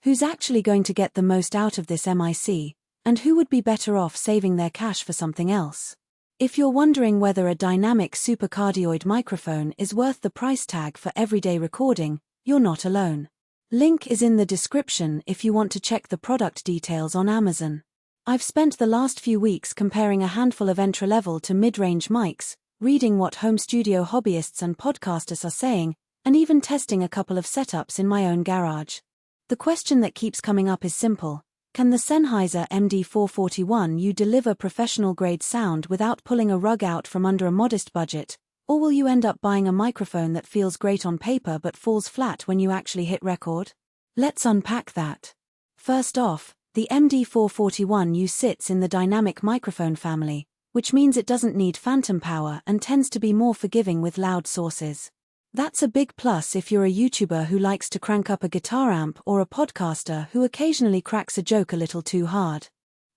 Who's actually going to get the most out of this MIC, and who would be better off saving their cash for something else? If you're wondering whether a dynamic super-cardioid microphone is worth the price tag for everyday recording, you're not alone. Link is in the description if you want to check the product details on Amazon. I've spent the last few weeks comparing a handful of entry-level to mid-range mics, reading what home studio hobbyists and podcasters are saying, and even testing a couple of setups in my own garage. The question that keeps coming up is simple: can the Sennheiser MD441U deliver professional-grade sound without pulling a rug out from under a modest budget, or will you end up buying a microphone that feels great on paper but falls flat when you actually hit record? Let's unpack that. First off, the MD441U sits in the dynamic microphone family, which means it doesn't need phantom power and tends to be more forgiving with loud sources. That's a big plus if you're a YouTuber who likes to crank up a guitar amp or a podcaster who occasionally cracks a joke a little too hard.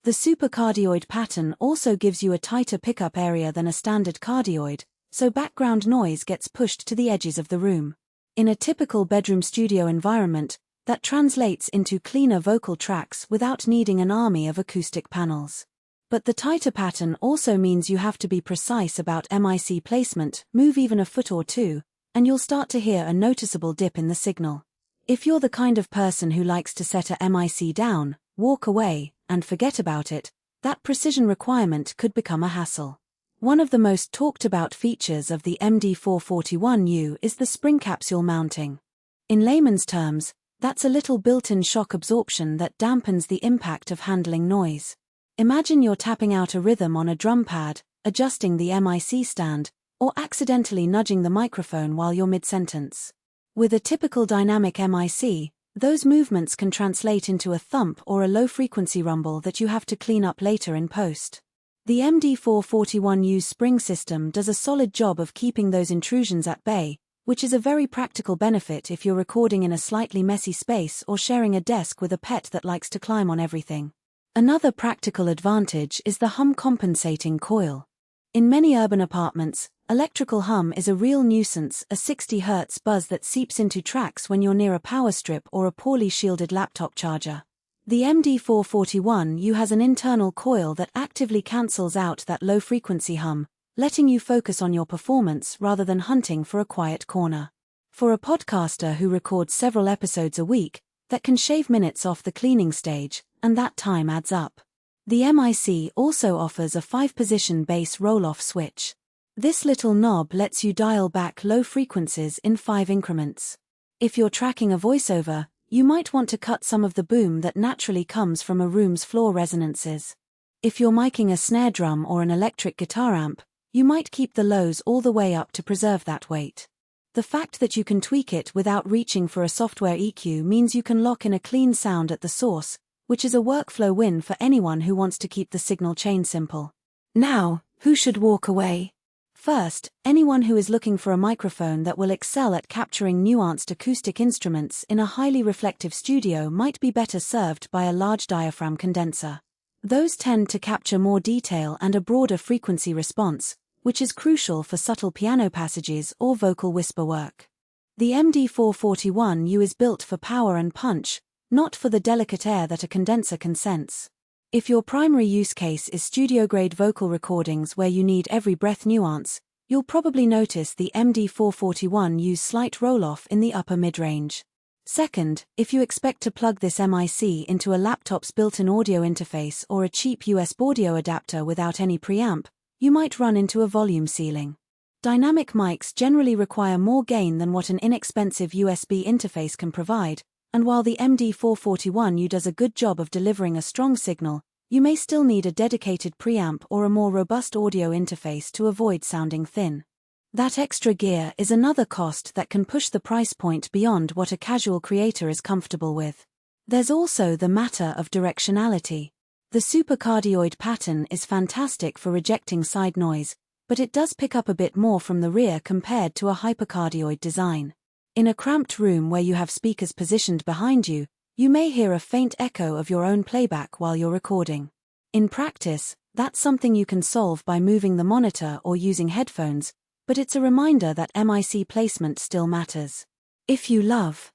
The super-cardioid pattern also gives you a tighter pickup area than a standard cardioid, so background noise gets pushed to the edges of the room. In a typical bedroom studio environment, that translates into cleaner vocal tracks without needing an army of acoustic panels. But the tighter pattern also means you have to be precise about MIC placement, move even a foot or two, and you'll start to hear a noticeable dip in the signal. If you're the kind of person who likes to set a MIC down, walk away, and forget about it, that precision requirement could become a hassle. One of the most talked about features of the MD441U is the spring capsule mounting. In layman's terms, that's a little built-in shock absorption that dampens the impact of handling noise. Imagine you're tapping out a rhythm on a drum pad, adjusting the MIC stand, or accidentally nudging the microphone while you're mid-sentence. With a typical dynamic MIC, those movements can translate into a thump or a low-frequency rumble that you have to clean up later in post. The MD441U's spring system does a solid job of keeping those intrusions at bay, which is a very practical benefit if you're recording in a slightly messy space or sharing a desk with a pet that likes to climb on everything. Another practical advantage is the hum compensating coil. In many urban apartments, electrical hum is a real nuisance, a 60 Hz buzz that seeps into tracks when you're near a power strip or a poorly shielded laptop charger. The MD441U has an internal coil that actively cancels out that low-frequency hum, letting you focus on your performance rather than hunting for a quiet corner. For a podcaster who records several episodes a week, that can shave minutes off the cleaning stage, and that time adds up. The MIC also offers a 5-position bass roll-off switch. This little knob lets you dial back low frequencies in 5 increments. If you're tracking a voiceover, you might want to cut some of the boom that naturally comes from a room's floor resonances. If you're miking a snare drum or an electric guitar amp, you might keep the lows all the way up to preserve that weight. The fact that you can tweak it without reaching for a software EQ means you can lock in a clean sound at the source, which is a workflow win for anyone who wants to keep the signal chain simple. Now, who should walk away? First, anyone who is looking for a microphone that will excel at capturing nuanced acoustic instruments in a highly reflective studio might be better served by a large diaphragm condenser. Those tend to capture more detail and a broader frequency response, which is crucial for subtle piano passages or vocal whisper work. The MD441U is built for power and punch, not for the delicate air that a condenser can sense. If your primary use case is studio-grade vocal recordings where you need every breath nuance, you'll probably notice the MD441U's slight roll-off in the upper mid-range. Second, if you expect to plug this MIC into a laptop's built-in audio interface or a cheap USB audio adapter without any preamp, you might run into a volume ceiling. Dynamic mics generally require more gain than what an inexpensive USB interface can provide, and while the MD441U does a good job of delivering a strong signal, you may still need a dedicated preamp or a more robust audio interface to avoid sounding thin. That extra gear is another cost that can push the price point beyond what a casual creator is comfortable with. There's also the matter of directionality. The super-cardioid pattern is fantastic for rejecting side noise, but it does pick up a bit more from the rear compared to a hypercardioid design. In a cramped room where you have speakers positioned behind you, you may hear a faint echo of your own playback while you're recording. In practice, that's something you can solve by moving the monitor or using headphones, but it's a reminder that MIC placement still matters. If you love